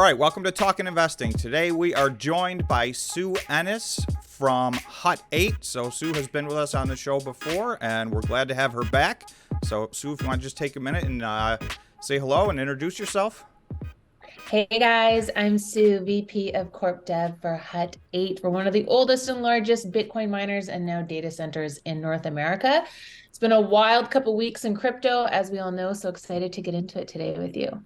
right, welcome to Talking Investing. Today we are joined by Sue Ennis from Hut8. So Sue has been with us on the show before, and we're glad to have her back. So Sue, if you want to just take a minute and say hello and introduce yourself. Hey guys, I'm Sue, VP of Corp Dev for Hut8. We're one of the oldest and largest Bitcoin miners and now data centers in North America. It's been a wild couple weeks in crypto, as we all know, so excited to get into it today with you.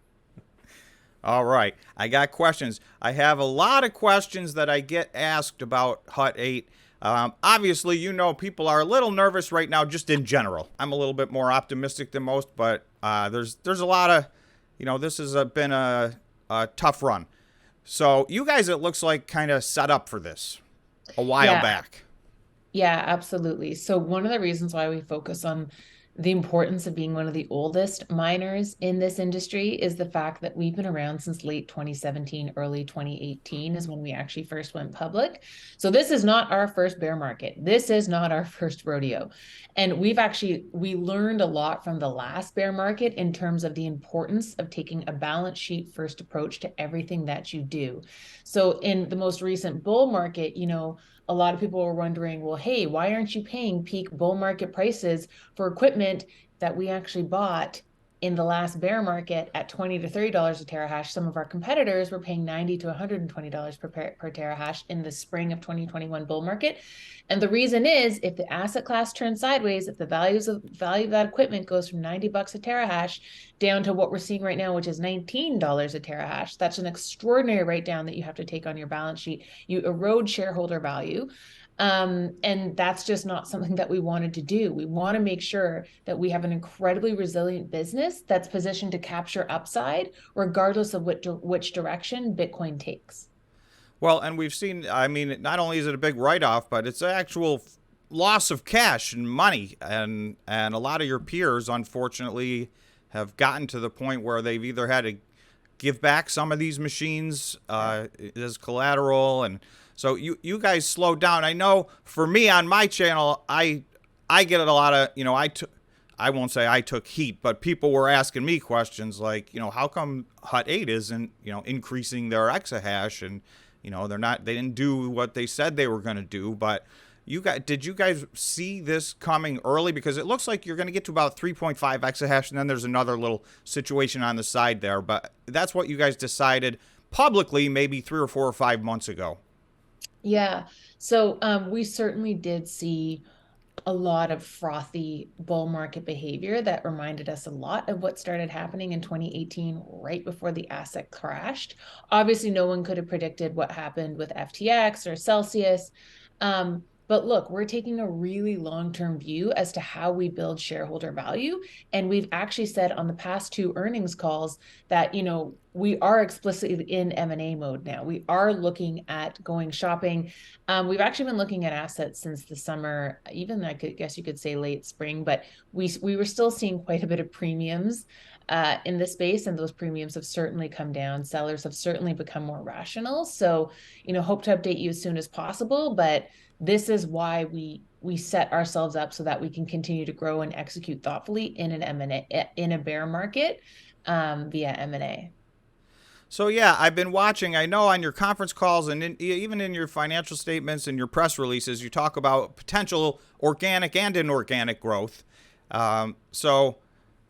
All right, I got questions. I have a lot of questions that I get asked about Hut8. Obviously, you know, people are a little nervous right now just in general. I'm a little bit more optimistic than most, but there's a lot of, this has been a tough run. So you guys, it looks like, kind of set up for this a while Yeah, back. Yeah, absolutely. So one of the reasons why we focus on the importance of being one of the oldest miners in this industry is the fact that we've been around since late 2017, early 2018 is when we actually first went public. So this is not our first bear market. This is not our first rodeo. And we learned a lot from the last bear market in terms of the importance of taking a balance sheet first approach to everything that you do. So in the most recent bull market, a lot of people were wondering, well, hey, why aren't you paying peak bull market prices for equipment that we actually bought in the last bear market at $20 to $30 a terahash? Some of our competitors were paying $90 to $120 per terahash in the spring of 2021 bull market. And the reason is if the asset class turns sideways, if the value of that equipment goes from $90 a terahash down to what we're seeing right now, which is $19 a terahash, that's an extraordinary write down that you have to take on your balance sheet. You erode shareholder value. And that's just not something that we wanted to do. We want to make sure that we have an incredibly resilient business that's positioned to capture upside, regardless of which direction Bitcoin takes. Well, and we've seen, I mean, not only is it a big write-off, but it's an actual loss of cash and money. And a lot of your peers, unfortunately, have gotten to the point where they've either had to give back some of these machines as collateral. And so you guys slowed down. I know for me on my channel, I get a lot of, I won't say I took heat, but people were asking me questions like, how come Hut8 isn't, increasing their exahash, and they didn't do what they said they were going to do. But did you guys see this coming early? Because it looks like you're going to get to about 3.5 exahash, and then there's another little situation on the side there. But that's what you guys decided publicly maybe 3 or 4 or 5 months ago. Yeah. So we certainly did see a lot of frothy bull market behavior that reminded us a lot of what started happening in 2018, right before the asset crashed. Obviously, no one could have predicted what happened with FTX or Celsius. But look, we're taking a really long-term view as to how we build shareholder value. And we've actually said on the past two earnings calls that, we are explicitly in M&A mode now. We are looking at going shopping. We've actually been looking at assets since the summer, even guess you could say late spring, but we were still seeing quite a bit of premiums in this space, and those premiums have certainly come down. Sellers have certainly become more rational. So, hope to update you as soon as possible, but this is why we set ourselves up so that we can continue to grow and execute thoughtfully in an M&A in a bear market via M&A. So yeah, I've been watching. I know on your conference calls and even in your financial statements and your press releases, you talk about potential organic and inorganic growth. So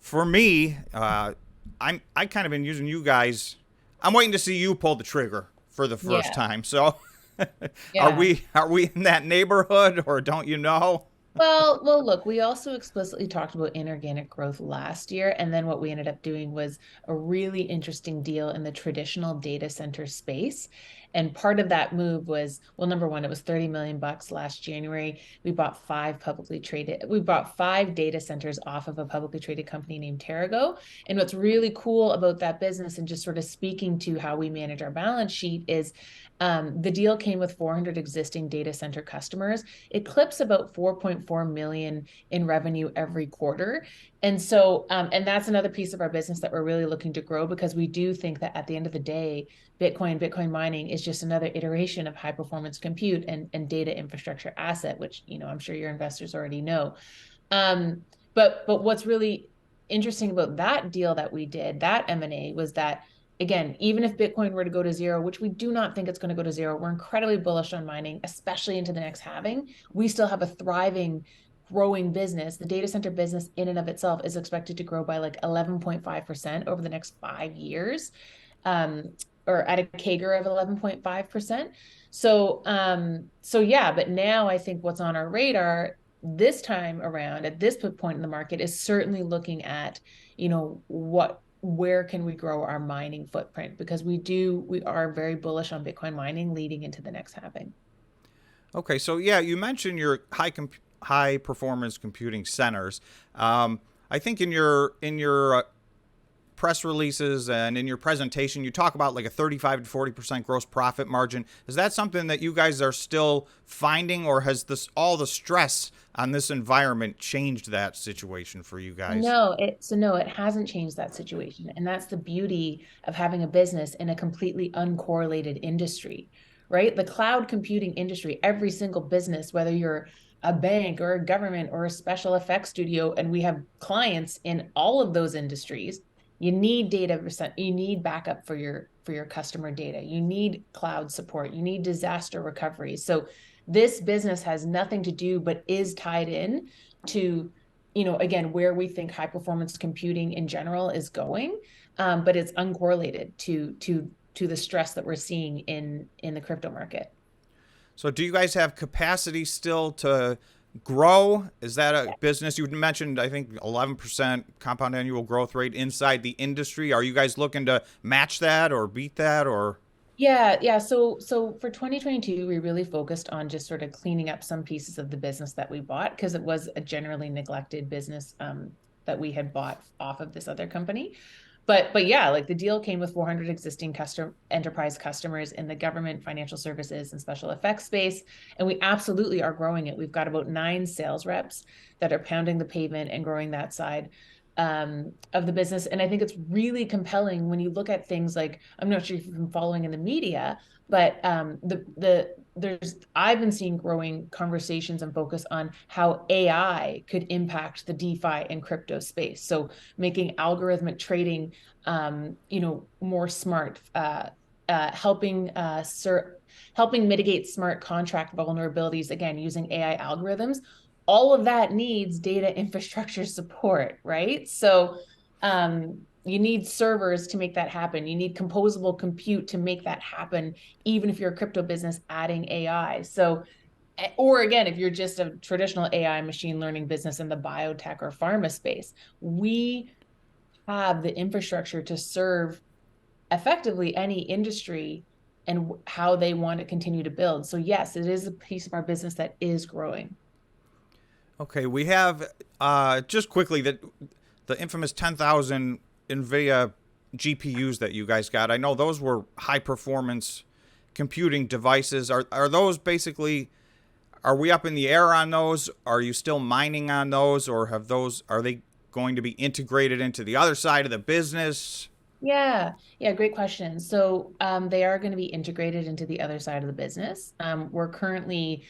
for me, I kind of been using you guys. I'm waiting to see you pull the trigger for the first Yeah. time. So are Yeah. we in that neighborhood, or don't you know? Look, we also explicitly talked about inorganic growth last year, and then what we ended up doing was a really interesting deal in the traditional data center space. And part of that move was, well, number one, it was 30 million bucks last January. We bought five data centers off of a publicly traded company named Terrago. And what's really cool about that business, and just sort of speaking to how we manage our balance sheet, is the deal came with 400 existing data center customers. It clips about 4.4 million in revenue every quarter. And so, and that's another piece of our business that we're really looking to grow, because we do think that at the end of the day, Bitcoin mining is just another iteration of high performance compute and data infrastructure asset, which, I'm sure your investors already know. But what's really interesting about that deal that we did, that M&A, was that again, even if Bitcoin were to go to zero, which we do not think it's going to go to zero, we're incredibly bullish on mining, especially into the next halving. We still have a thriving, growing business. The data center business in and of itself is expected to grow by like 11.5% over the next 5 years, um, or at a CAGR of 11.5%. So yeah, but now I think what's on our radar this time around at this point in the market is certainly looking at, where can we grow our mining footprint, because we are very bullish on Bitcoin mining leading into the next halving. Okay, so yeah, you mentioned your high performance computing centers. I think in your press releases and in your presentation, you talk about like a 35 to 40% gross profit margin. Is that something that you guys are still finding, or has this all the stress on this environment changed that situation for you guys? No, it hasn't changed that situation. And that's the beauty of having a business in a completely uncorrelated industry, right? The cloud computing industry, every single business, whether you're a bank or a government or a special effects studio, and we have clients in all of those industries, you need data, you need backup for your customer data. You need cloud support, you need disaster recovery. So this business has nothing to do but is tied in to, again, where we think high performance computing in general is going, but it's uncorrelated to the stress that we're seeing in the crypto market. So do you guys have capacity still to grow? Is that a business you mentioned? I think 11% compound annual growth rate inside the industry. Are you guys looking to match that or beat that, or? Yeah. So for 2022, we really focused on just sort of cleaning up some pieces of the business that we bought, because it was a generally neglected business, that we had bought off of this other company. But yeah, like the deal came with 400 existing enterprise customers in the government, financial services, and special effects space, and we absolutely are growing it. We've got about 9 sales reps that are pounding the pavement and growing that side, of the business. And I think it's really compelling when you look at things like, I'm not sure if you've been following in the media, but there's I've been seeing growing conversations and focus on how AI could impact the DeFi and crypto space. So making algorithmic trading, more smart, helping mitigate smart contract vulnerabilities, again using AI algorithms. All of that needs data infrastructure support, right? So you need servers to make that happen. You need composable compute to make that happen, even if you're a crypto business adding AI. So, or again, if you're just a traditional AI machine learning business in the biotech or pharma space, we have the infrastructure to serve effectively any industry and how they want to continue to build. So yes, it is a piece of our business that is growing. Okay, we have just quickly that the infamous 10,000 Nvidia GPUs that you guys got. I know those were high performance computing devices. Are those basically, are we up in the air on those? Are you still mining on those, or are they going to be integrated into the other side of the business? Yeah, great question. So they are going to be integrated into the other side of the business. We're currently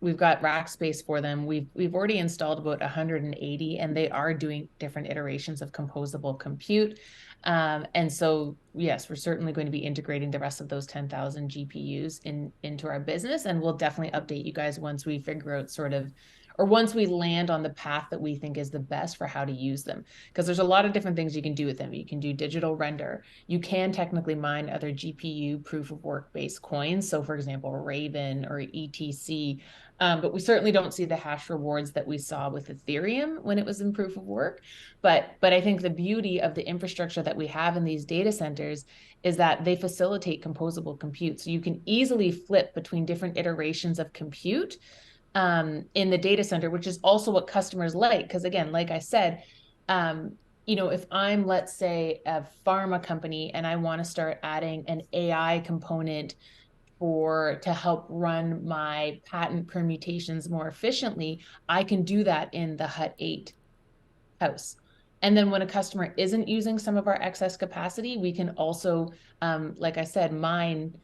we've got rack space for them. We've already installed about 180, and they are doing different iterations of composable compute. And so yes, we're certainly going to be integrating the rest of those 10,000 GPUs into our business, and we'll definitely update you guys once we figure out sort of, or once we land on the path that we think is the best for how to use them. Because there's a lot of different things you can do with them. You can do digital render. You can technically mine other GPU proof of work based coins. So, for example, Raven or ETC. But we certainly don't see the hash rewards that we saw with Ethereum when it was in proof of work. But I think the beauty of the infrastructure that we have in these data centers is that they facilitate composable compute. So you can easily flip between different iterations of compute, in the data center, which is also what customers like. Because again, like I said, if I'm, let's say, a pharma company and I want to start adding an AI component to help run my patent permutations more efficiently, I can do that in the Hut 8 house. And then when a customer isn't using some of our excess capacity, we can also, like I said, mine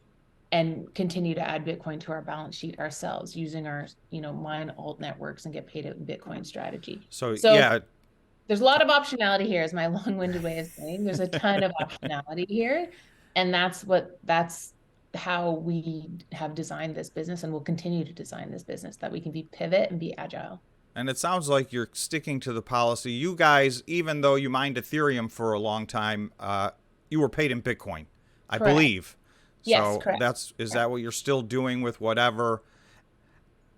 and continue to add Bitcoin to our balance sheet ourselves using our, mine alt networks and get paid out in Bitcoin strategy. So So yeah, there's a lot of optionality here, is my long-winded way of saying. There's a ton of optionality here, and that's how we have designed this business and will continue to design this business, that we can be pivot and be agile. And it sounds like you're sticking to the policy. You guys, even though you mined Ethereum for a long time, you were paid in Bitcoin, I Correct. believe. Yes, So correct. is Correct. that what you're still doing with whatever?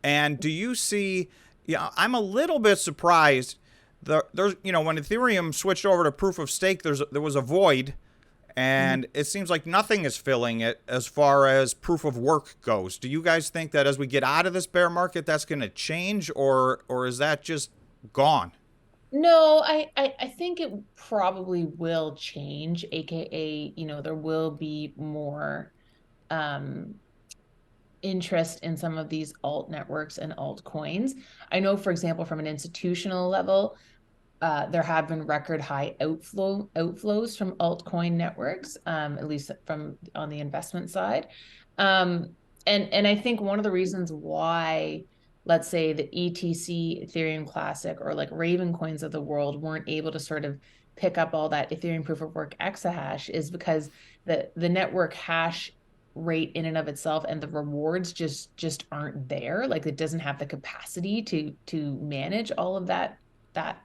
And do you see? Yeah, I'm a little bit surprised. There's when Ethereum switched over to proof of stake, there was a void, Mhm. and it seems like nothing is filling it as far as proof of work goes. Do you guys think that as we get out of this bear market, that's going to change, or is that just gone? No, I think it probably will change, aka, there will be more um interest in some of these alt networks and altcoins. I know, for example, from an institutional level, there have been record high outflows from altcoin networks, at least from on the investment side. Um, and I think one of the reasons why, let's say, the ETC Ethereum Classic or like Raven coins of the world weren't able to sort of pick up all that Ethereum proof of work exahash is because the network hash rate in and of itself and the rewards just aren't there. Like, it doesn't have the capacity to manage all of that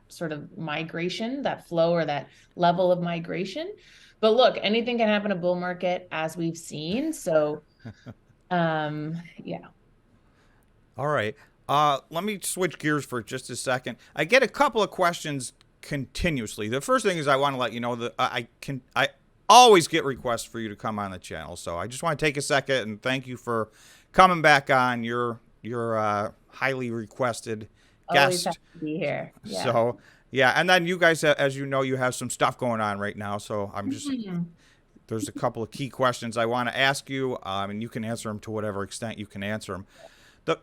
sort of migration, that flow or that level of migration. But look, anything can happen in a bull market, as we've seen. So yeah. All right. Let me switch gears for just a second. I get a couple of questions continuously. The first thing is I want to let you know that I always get requests for you to come on the channel. So I just want to take a second and thank you for coming back on. Your highly requested Always happy guest. to be here. Yeah. So yeah, and then you guys, as you know, you have some stuff going on right now. So I'm just Mhm. there's a couple of key questions I want to ask you, and you can answer them to whatever extent you can answer them.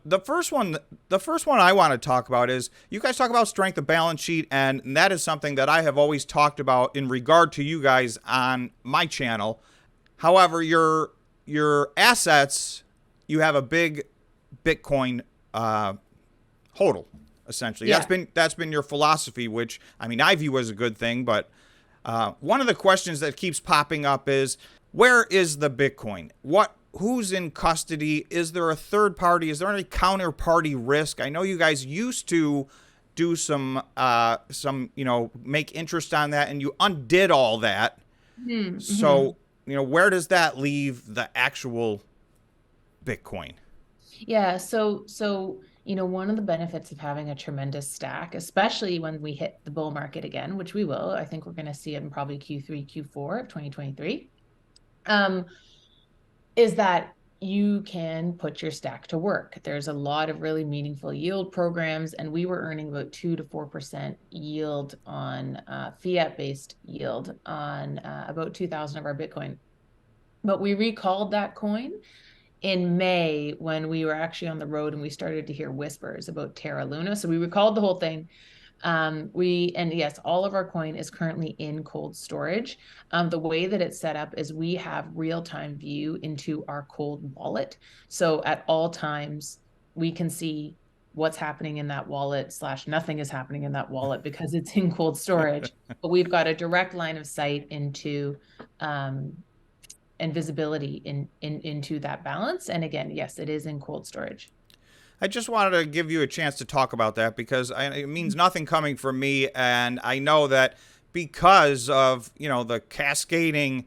The first one I want to talk about is you guys talk about strength of balance sheet, and that is something that I have always talked about in regard to you guys on my channel. However, your assets, you have a big Bitcoin hodl, essentially. Yeah. That's been your philosophy, which I mean I view as a good thing. But one of the questions that keeps popping up is, where is the Bitcoin? Who's in custody? Is there a third party? Is there any counterparty risk? I know you guys used to do some make interest on that, and you undid all that. Mm-hmm. So where does that leave the actual Bitcoin? Yeah, so one of the benefits of having a tremendous stack, especially when we hit the bull market again, which we will, I think we're going to see it in probably Q3, Q4 of 2023, um, is that you can put your stack to work. There's a lot of really meaningful yield programs, and we were earning about 2 to 4% yield on fiat-based yield on about 2,000 of our Bitcoin. But we recalled that coin in May when we were actually on the road and we started to hear whispers about Terra Luna. So we recalled the whole thing. And yes, all of our coin is currently in cold storage. The way that it's set up is we have real-time view into our cold wallet. So at all times, we can see what's happening in that wallet slash nothing is happening in that wallet because it's in cold storage. But we've got a direct line of sight into um, and visibility into that balance. And again, yes, it is in cold storage. I just wanted to give you a chance to talk about that because it means nothing coming from me, and I know that because of the cascading.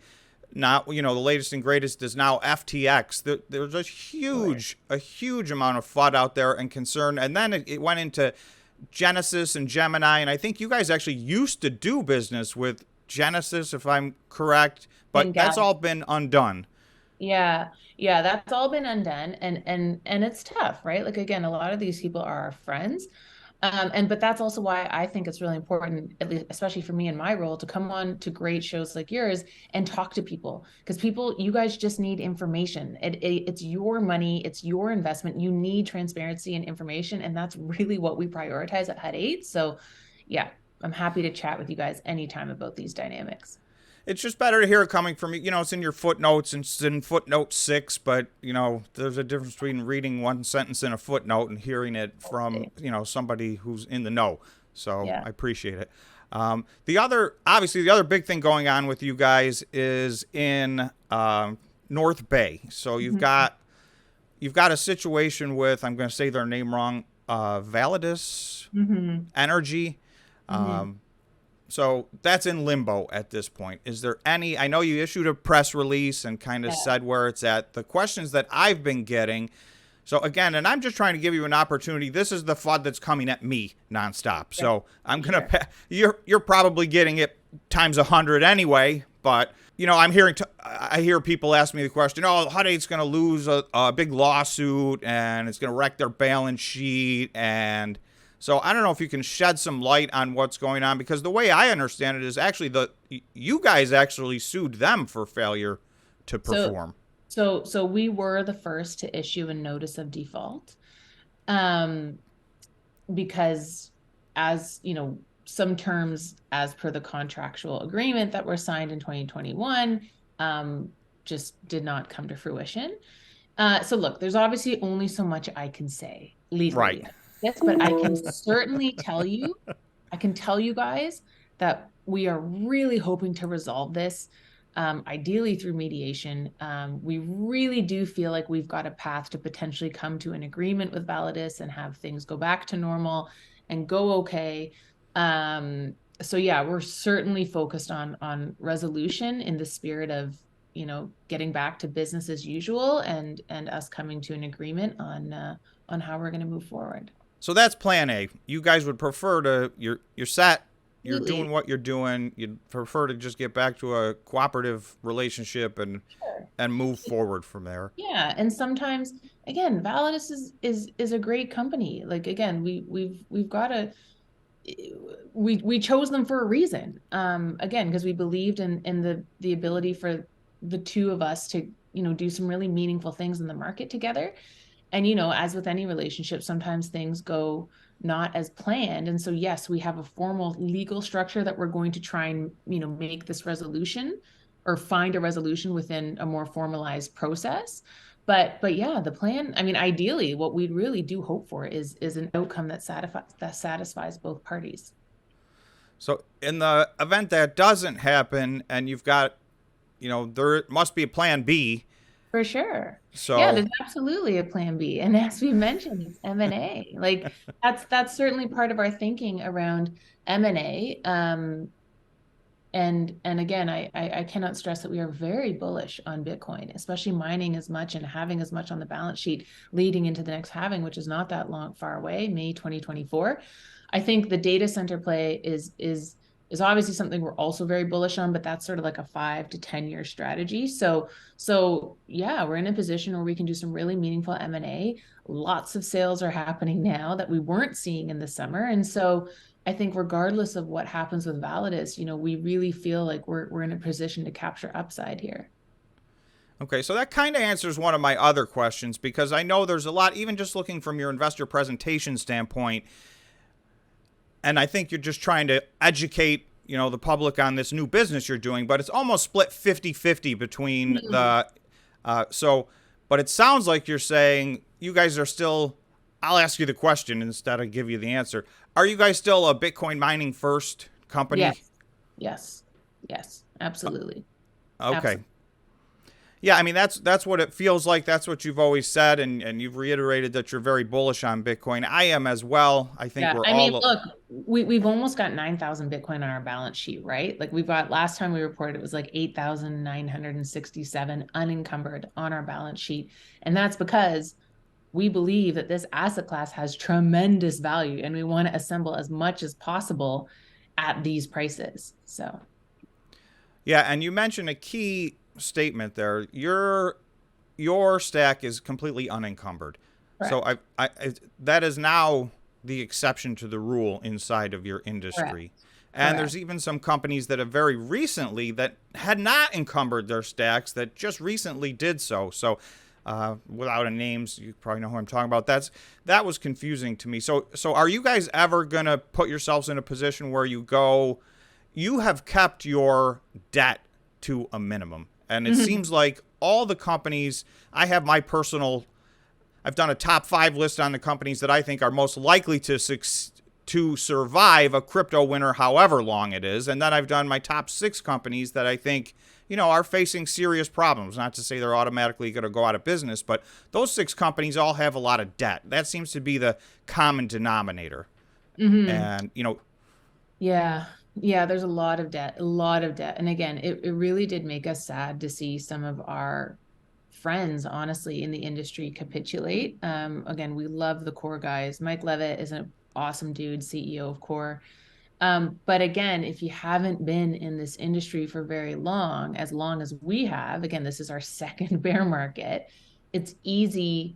Now the latest and greatest is now FTX. There's Sure. a huge amount of FUD out there and concern, and then it went into Genesis and Gemini, and I think you guys actually used to do business with Genesis, if I'm correct, but And that's Gal, all been undone. yeah, yeah, that's all been undone, and it's tough, right? Like, again, a lot of these people are our friends. And but that's also why I think it's really important, at least especially for me in my role, to come on to great shows like yours and talk to people, because you guys just need information. It's your money, it's your investment. You need transparency and information, and that's really what we prioritize at Hut 8. So, yeah, I'm happy to chat with you guys anytime about these dynamics. It's just better to hear it coming from you. It's in your footnotes and it's in footnote 6, but there's a difference between reading one sentence in a footnote and hearing it from somebody who's in the know. So Yeah. I appreciate it. Obviously, the other big thing going on with you guys is in North Bay. So you've got a situation with, I'm going to say their name wrong, Validus Mm-hmm. Energy. Mm-hmm. So that's in limbo at this point. Is there any, I know you issued a press release and kind of Yeah. said where it's at. The questions that I've been getting, so again, and I'm just trying to give you an opportunity. This is the FUD that's coming at me nonstop. Sure. So I'm Sure. gonna, you're probably getting it times 100 anyway. But I'm hearing, I hear people ask me the question, oh, Hut 8's gonna lose a big lawsuit and it's gonna wreck their balance sheet. And so I don't know if you can shed some light on what's going on, because the way I understand it is actually you guys actually sued them for failure to So perform. so we were the first to issue a notice of default. Um, because as you know, some terms as per the contractual agreement that were signed in 2021 just did not come to fruition. So look, there's obviously only so much I can say Right. legally. Yes, but I can certainly tell you, I can tell you guys that we are really hoping to resolve this, ideally through mediation. We really do feel like we've got a path to potentially come to an agreement with Validus and have things go back to normal and go okay. So yeah, we're certainly focused on resolution in the spirit of getting back to business as usual and us coming to an agreement on how we're going to move forward. So that's plan A. You guys would prefer to, you're set, you're doing Absolutely. what you're doing. You'd prefer to just get back to a cooperative relationship Sure. and move forward from there. Yeah, and sometimes again, Validus is a great company. Like again, we've got a we chose them for a reason. Again, because we believed in the ability for the two of us to do some really meaningful things in the market together. And as with any relationship, sometimes things go not as planned. And so yes, we have a formal legal structure that we're going to try and make this resolution or find a resolution within a more formalized process. But yeah, the plan, I mean, ideally what we really do hope for is an outcome that satisfies both parties. So in the event that doesn't happen and you've got, there must be a plan B. For sure. Yeah, So, there's absolutely a plan B. And as we mentioned, it's M&A. Like that's certainly part of our thinking around M&A. And again, I cannot stress that we are very bullish on Bitcoin, especially mining as much and having as much on the balance sheet leading into the next halving, which is not that long far away, May 2024. I think the data center play is obviously something we're also very bullish on, but that's sort of like a 5 to 10 year strategy. So yeah, we're in a position where we can do some really meaningful M&A. Lots of sales are happening now that we weren't seeing in the summer, and so I think regardless of what happens with Validus, we really feel like we're in a position to capture upside here. okay, so that kind of answers one of my other questions, because I know there's a lot, even just looking from your investor presentation standpoint, and I think you're just trying to educate, the public on this new business you're doing, but it's almost split 50-50 between but it sounds like you're saying you guys are still, I'll ask you the question instead of give you the answer. Are you guys still a Bitcoin mining first company? Yes, yes, yes, absolutely. Okay. Absolutely. Yeah, I mean that's what it feels like. That's what you've always said, and you've reiterated that you're very bullish on Bitcoin. I am as well. I think Yeah, we're I mean, all. look, we've almost got 9,000 Bitcoin on our balance sheet, right? Like we've got, last time we reported it was like 8,967 unencumbered on our balance sheet. And that's because we believe that this asset class has tremendous value and we want to assemble as much as possible at these prices. So Yeah, and you mentioned a key statement there. Your stack is completely unencumbered. So correct, that is now the exception to the rule inside of your correct, industry. And correct. there's even some companies that have very recently that had not encumbered their stacks that just recently did so. So without a names, you probably know who I'm talking about. That was confusing to me. So are you guys ever gonna put yourselves in a position where you have kept your debt to a minimum? And it Mhm. seems like all the companies, I've done a top 5 list on the companies that I think are most likely to to survive a crypto winter, however long it is. And then I've done my top 6 companies that I think, are facing serious problems. Not to say they're automatically going to go out of business, but those 6 companies all have a lot of debt. That seems to be the common denominator. Mm-hmm. And, Yeah. Yeah, there's a lot of debt, a lot of debt. And again, it really did make us sad to see some of our friends, honestly, in the industry capitulate. Again, we love the Core guys. Mike Levitt is an awesome dude, CEO of Core. But again, if you haven't been in this industry for very long as we have, again, this is our second bear market, it's easy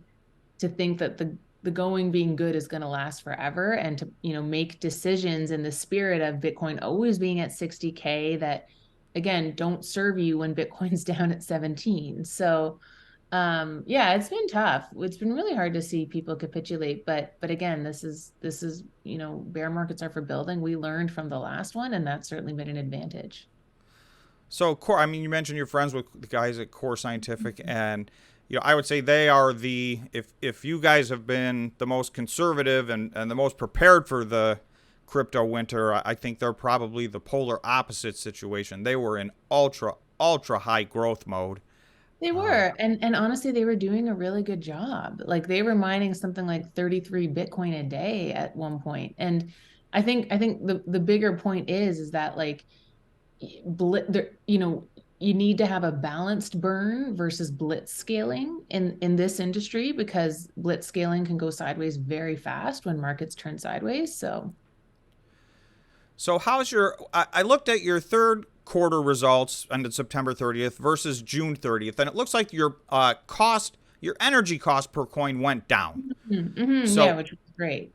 to think that the going being good is going to last forever, and to make decisions in the spirit of Bitcoin always being at 60K that again don't serve you when Bitcoin's down at 17. So yeah, it's been tough. It's been really hard to see people capitulate, but again, this is bear markets are for building. We learned from the last one, and that's certainly been an advantage. so Core, I mean, you mentioned you're friends with the guys at Core Scientific, and I would say they are if you guys have been the most conservative and the most prepared for the crypto winter, I think they're probably the polar opposite situation. They were in ultra high growth mode. They were, and honestly, they were doing a really good job. Like they were mining something like 33 Bitcoin a day at one point. And I think the bigger point is that like you need to have a balanced burn versus blitz scaling in this industry, because blitz scaling can go sideways very fast when markets turn sideways. So how's I looked at your third quarter results ended September 30th versus June 30th, and it looks like your your energy cost per coin went down. Yeah, So which was great.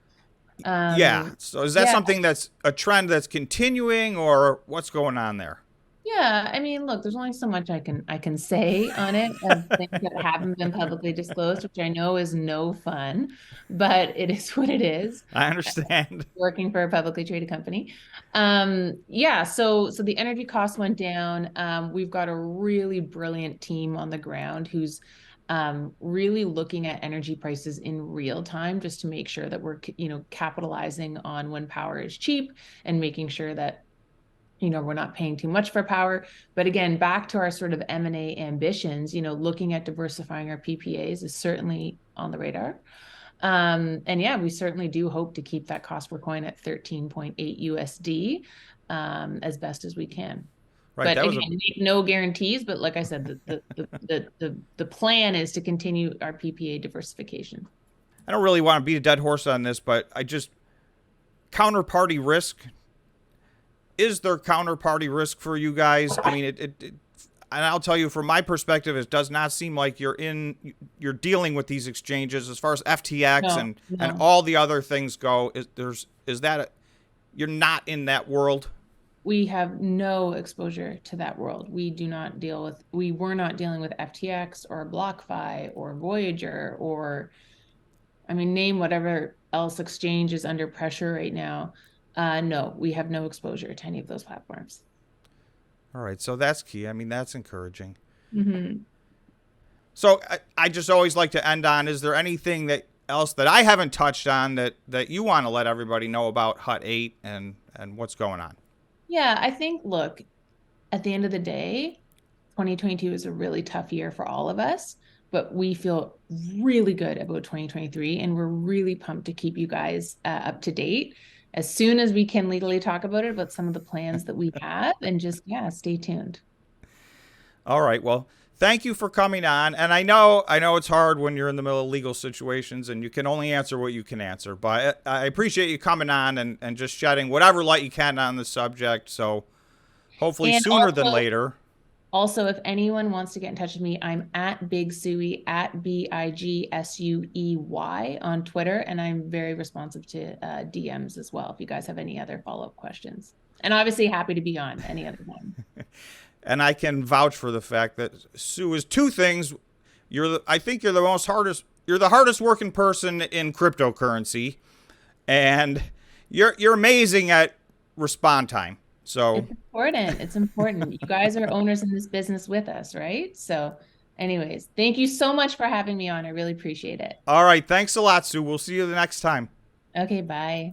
yeah, so is that Yeah, something that's a trend that's continuing, or what's going on there? yeah, I mean, look, there's only so much I can say on it of things that haven't been publicly disclosed, which I know is no fun, but it is what it is. I understand. Working for a publicly traded company. Yeah, so the energy costs went down. We've got a really brilliant team on the ground who's really looking at energy prices in real time, just to make sure that we're capitalizing on when power is cheap, and making sure that we're not paying too much for power. But again, back to our sort of M&A ambitions, looking at diversifying our PPAs is certainly on the radar. And yeah, we certainly do hope to keep that cost per coin at 13.8 USD as best as we can. Right, But that was a. again, no guarantees. But like I said, the plan is to continue our PPA diversification. I don't really want to beat a dead horse on this, but counterparty risk. Is there counterparty risk for you guys? I mean, and I'll tell you from my perspective, it does not seem like you're dealing with these exchanges as far as FTX No, and no. all the other things go. You're not in that world? We have no exposure to that world. We were not dealing with FTX or BlockFi or Voyager, or, I mean, name whatever else exchange is under pressure right now. No, we have no exposure to any of those platforms. All right, so that's key. I mean, that's encouraging. Mm-hmm. So I just always like to end on, is there anything else that I haven't touched on that you want to let everybody know about Hut 8 and what's going on? Yeah, I think, look, at the end of the day, 2022 is a really tough year for all of us, but we feel really good about 2023, and we're really pumped to keep you guys up to date as soon as we can legally talk about some of the plans that we have, and just, yeah, stay tuned. All right. Well, thank you for coming on. And I know it's hard when you're in the middle of legal situations and you can only answer what you can answer. But I appreciate you coming on and just shedding whatever light you can on the subject. So hopefully And sooner than later. also, if anyone wants to get in touch with me, I'm at Big Suey, at BIGSUEY on Twitter, and I'm very responsive to DMs as well if you guys have any other follow-up questions. And obviously happy to be on any other time. And I can vouch for the fact that Sue is two things. I think you're you're the hardest working person in cryptocurrency, and you're amazing at respond time. So It's important. It's important. You guys are owners in this business with us, right? So, anyways, thank you so much for having me on. I really appreciate it. all right, thanks a lot, Sue. We'll see you the next time. Okay, bye.